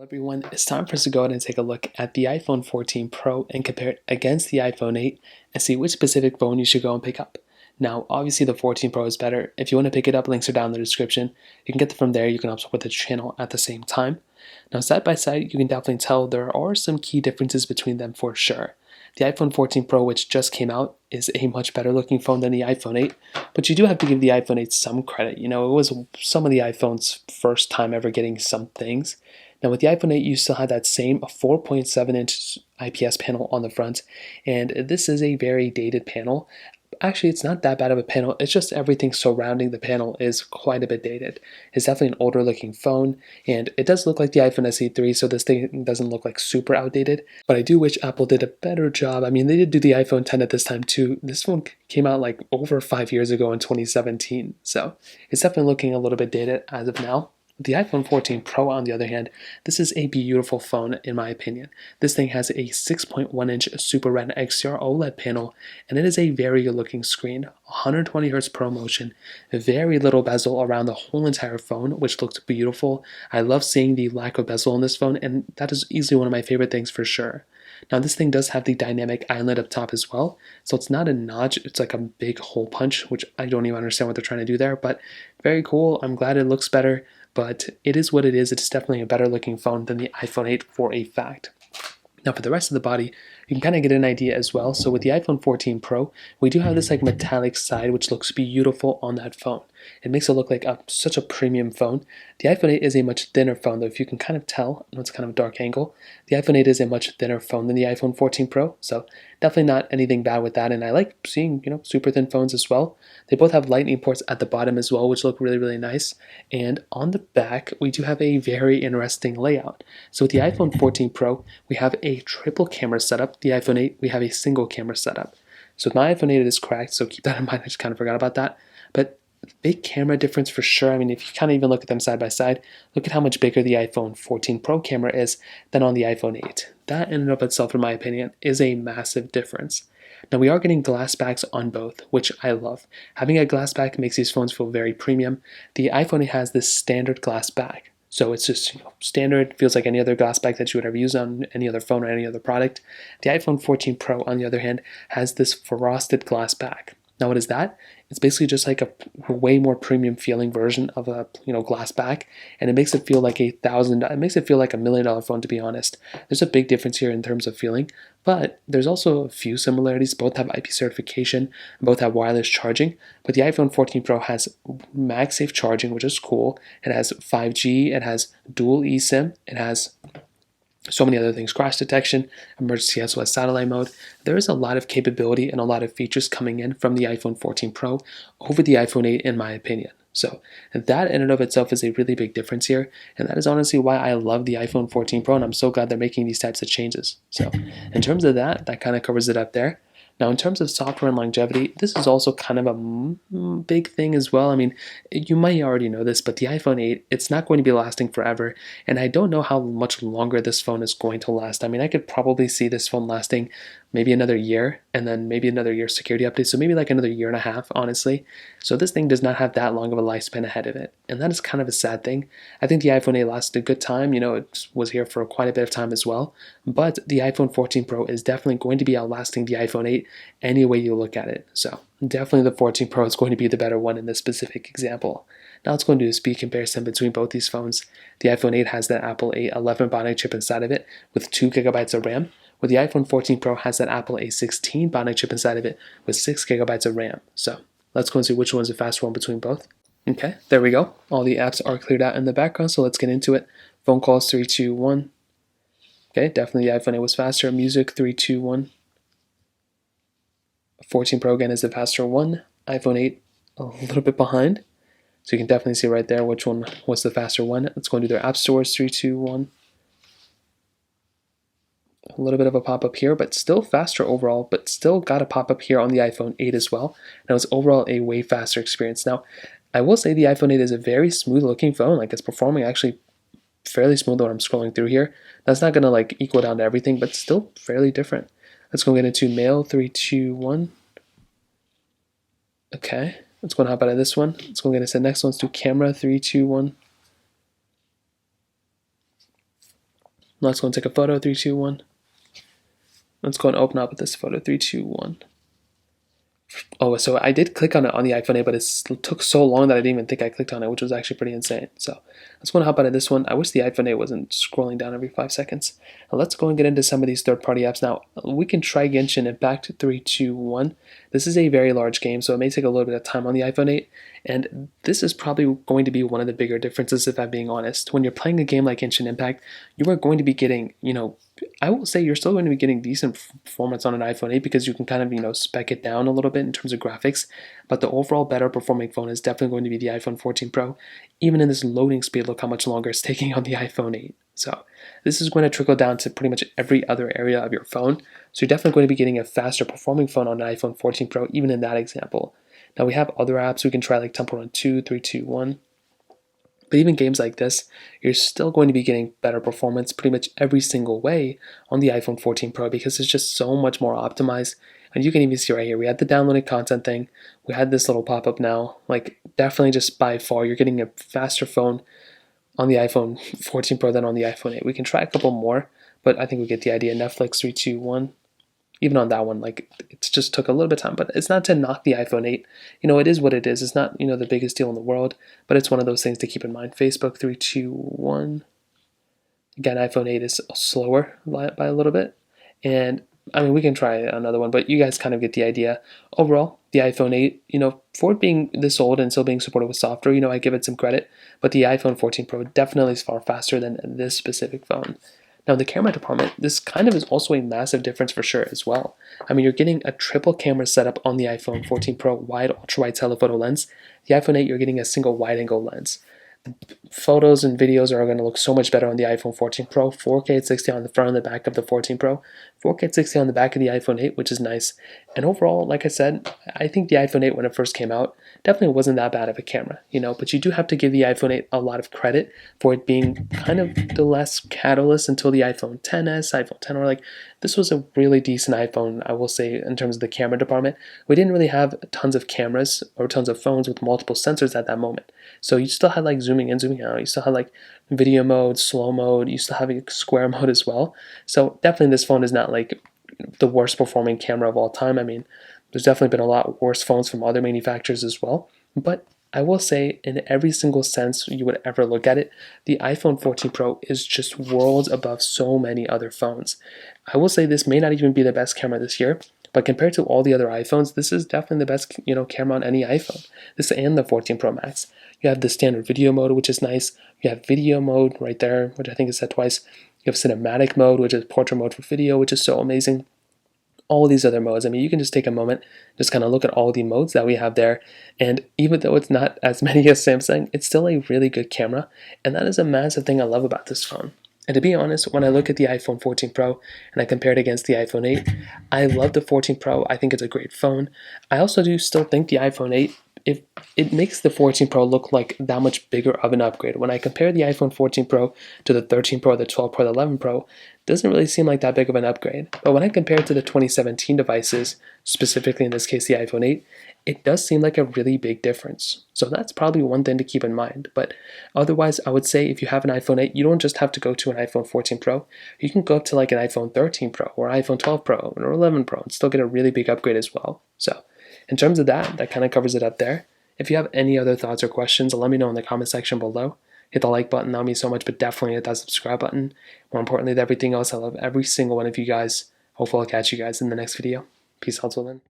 Everyone, it's time for us to go ahead and take a look at the iPhone 14 Pro and compare it against the iPhone 8 and see which specific phone you should go and pick up. Now, obviously the 14 Pro is better. If you want to pick it up, links are down in the description. You can get them from there. You can also support the channel at the same time. Now, side by side, you can definitely tell there are some key differences between them for sure. The iPhone 14 Pro, which just came out, is a much better looking phone than the iPhone 8, but you do have to give the iPhone 8 some credit. You know, it was some of the iPhone's first time ever getting some things. Now with the iPhone 8, you still have that same 4.7-inch IPS panel on the front, and this is a very dated panel. Actually, it's not that bad of a panel. It's just everything surrounding the panel is quite a bit dated. It's definitely an older looking phone, and it does look like the iPhone SE 3, so this thing doesn't look like super outdated. But I do wish Apple did a better job. I mean, they did do the iPhone 10 at this time too. This phone came out like over 5 years ago in 2017, so it's definitely looking a little bit dated as of now. The iPhone 14 Pro, on the other hand, this is a beautiful phone in my opinion. This thing has a 6.1-inch Super Retina XDR OLED panel, and it is a very good looking screen, 120Hz ProMotion, very little bezel around the whole entire phone, which looks beautiful. I love seeing the lack of bezel in this phone, and that is easily one of my favorite things for sure. Now this thing does have the dynamic island up top as well, so it's not a notch, it's like a big hole punch, which I don't even understand what they're trying to do there, but very cool. I'm glad it looks better, but it is what it is. It's definitely a better looking phone than the iPhone 8 for a fact. Now for the rest of the body, you can kind of get an idea as well. So with the iPhone 14 Pro, we do have this like metallic side which looks beautiful on that phone. It makes it look like such a premium phone. The iPhone 8 is a much thinner phone, though. If you can kind of tell, it's kind of a dark angle. The iPhone 8 is a much thinner phone than the iPhone 14 Pro, so definitely not anything bad with that. And I like seeing, super thin phones as well. They both have Lightning ports at the bottom as well, which look really, really nice. And on the back, we do have a very interesting layout. So with the iPhone 14 Pro, we have a triple camera setup. The iPhone 8, we have a single camera setup. So with my iPhone 8, it is correct, so keep that in mind. I just kind of forgot about that. But big camera difference for sure. I mean, if you kind of even look at them side by side, look at how much bigger the iPhone 14 Pro camera is than on the iPhone 8. That in and of itself, in my opinion, is a massive difference. Now we are getting glass backs on both, which I love. Having a glass back makes these phones feel very premium. The iPhone 8 has this standard glass back. So it's just standard, feels like any other glass back that you would ever use on any other phone or any other product. The iPhone 14 Pro, on the other hand, has this frosted glass back. Now what is that? It's basically just like a way more premium feeling version of a glass back, and it makes it feel like it makes it feel like $1 million phone, to be honest. There's a big difference here in terms of feeling, but there's also a few similarities. Both have IP certification, both have wireless charging, but the iPhone 14 Pro has MagSafe charging, which is cool. It has 5G, it has dual eSIM, it has so many other things, crash detection, emergency SOS satellite mode. There is a lot of capability and a lot of features coming in from the iPhone 14 Pro over the iPhone 8 in my opinion. So that in and of itself is a really big difference here, and that is honestly why I love the iPhone 14 Pro, and I'm so glad they're making these types of changes. So in terms of that kind of covers it up there. Now, in terms of software and longevity, this is also kind of a big thing as well. I mean, you might already know this, but the iPhone 8, it's not going to be lasting forever, and I don't know how much longer this phone is going to last. I mean, I could probably see this phone lasting maybe another year, and then maybe another year security update, so maybe like another year and a half, honestly. So this thing does not have that long of a lifespan ahead of it, and that is kind of a sad thing. I think the iPhone 8 lasted a good time. It was here for quite a bit of time as well, but the iPhone 14 Pro is definitely going to be outlasting the iPhone 8 any way you look at it. So definitely the 14 Pro is going to be the better one in this specific example. Now let's go and do a speed comparison between both these phones. The iPhone 8 has that Apple A11 Bionic chip inside of it with 2 gigabytes of RAM, where the iPhone 14 Pro has that Apple A16 Bionic chip inside of it with 6 gigabytes of RAM. So let's go and see which one's the faster one between both. Okay, there we go. All the apps are cleared out in the background, so let's get into it. Phone calls, 3, 2, 1. Okay, definitely the iPhone 8 was faster. Music, 3, 2, 1. 14 Pro again is the faster one. iPhone 8 a little bit behind. So you can definitely see right there which one was the faster one. Let's go and do their app stores, 3, 2, 1. A little bit of a pop-up here, but still faster overall, but still got a pop-up here on the iPhone 8 as well. And it was overall a way faster experience. Now, I will say the iPhone 8 is a very smooth looking phone. Like, it's performing actually fairly smooth when I'm scrolling through here. That's not gonna like equal down to everything, but still fairly different. Let's go get into mail, 3, 2, 1. Okay, let's go and hop out of this one. Let's go get into the next one. Let's do camera, 3, 2, 1. Let's go and take a photo. 3, 2, 1. Let's go and open up with this photo. 3, 2, 1. Oh, so I did click on it on the iPhone 8, but it took so long that I didn't even think I clicked on it, which was actually pretty insane. So let's go and hop out of this one. I wish the iPhone 8 wasn't scrolling down every 5 seconds. Now let's go and get into some of these third-party apps. Now, we can try Genshin Impact. 3, 2, 1. This is a very large game, so it may take a little bit of time on the iPhone 8. And this is probably going to be one of the bigger differences, if I'm being honest. When you're playing a game like Genshin Impact, you are going to be getting, I will say you're still going to be getting decent performance on an iPhone 8 because you can kind of, spec it down a little bit in terms of graphics. But the overall better performing phone is definitely going to be the iPhone 14 Pro. Even in this loading speed, look how much longer it's taking on the iPhone 8. So this is going to trickle down to pretty much every other area of your phone. So you're definitely going to be getting a faster performing phone on an iPhone 14 Pro, even in that example. Now we have other apps we can try like Temple Run 2, 3, 2, 1. But even games like this, you're still going to be getting better performance pretty much every single way on the iPhone 14 Pro because it's just so much more optimized. And you can even see right here, we had the downloaded content thing. We had this little pop-up now. Like, definitely just by far, you're getting a faster phone on the iPhone 14 Pro than on the iPhone 8. We can try a couple more, but I think we get the idea. Netflix 3, 2, 1. Even on that one, like, it just took a little bit of time, but it's not to knock the iPhone 8. It is what it is. It's not, the biggest deal in the world, but it's one of those things to keep in mind. Facebook 3, 2, 1. Again, iPhone 8 is slower by a little bit. And I mean, we can try another one, but you guys kind of get the idea. Overall, the iPhone 8, for it being this old and still being supported with software, I give it some credit, but the iPhone 14 Pro definitely is far faster than this specific phone. Now, in the camera department, this kind of is also a massive difference for sure as well. I mean, you're getting a triple camera setup on the iPhone 14 Pro wide ultra-wide telephoto lens. The iPhone 8, you're getting a single wide-angle lens. Photos and videos are going to look so much better on the iPhone 14 Pro. 4K at 60 on the front and the back of the 14 Pro. 4K at 60 on the back of the iPhone 8, which is nice. And overall, like I said, I think the iPhone 8, when it first came out, definitely wasn't that bad of a camera, but you do have to give the iPhone 8 a lot of credit for it being kind of the last catalyst until the iPhone XS, iPhone 10, or like, this was a really decent iPhone, I will say, in terms of the camera department. We didn't really have tons of cameras or tons of phones with multiple sensors at that moment. So you still had like zooming in, zooming out. You still had like video mode, slow mode. You still have a square mode as well. So definitely this phone is not like the worst performing camera of all time. I mean, there's definitely been a lot worse phones from other manufacturers as well. But I will say, in every single sense you would ever look at it, the iPhone 14 Pro is just worlds above so many other phones. I will say this may not even be the best camera this year, but compared to all the other iPhones, this is definitely the best, camera on any iPhone. This and the 14 Pro Max. You have the standard video mode, which is nice. You have video mode right there, which I think is set twice. You have cinematic mode, which is portrait mode for video, which is so amazing. All these other modes. I mean, you can just take a moment, just kind of look at all the modes that we have there. And even though it's not as many as Samsung, it's still a really good camera. And that is a massive thing I love about this phone. And to be honest, when I look at the iPhone 14 Pro and I compare it against the iPhone 8, I love the 14 Pro. I think it's a great phone. I also do still think the iPhone 8, it makes the 14 Pro look like that much bigger of an upgrade. When I compare the iPhone 14 Pro to the 13 Pro, the 12 Pro, the 11 Pro, it doesn't really seem like that big of an upgrade. But when I compare it to the 2017 devices, specifically in this case the iPhone 8, it does seem like a really big difference. So that's probably one thing to keep in mind. But otherwise, I would say if you have an iPhone 8, you don't just have to go to an iPhone 14 Pro. You can go up to like an iPhone 13 Pro or iPhone 12 Pro or 11 Pro and still get a really big upgrade as well. So in terms of that kind of covers it up there. If you have any other thoughts or questions, let me know in the comment section below. Hit the like button, that would mean so much, but definitely hit that subscribe button. More importantly than everything else, I love every single one of you guys. Hopefully I'll catch you guys in the next video. Peace out till then.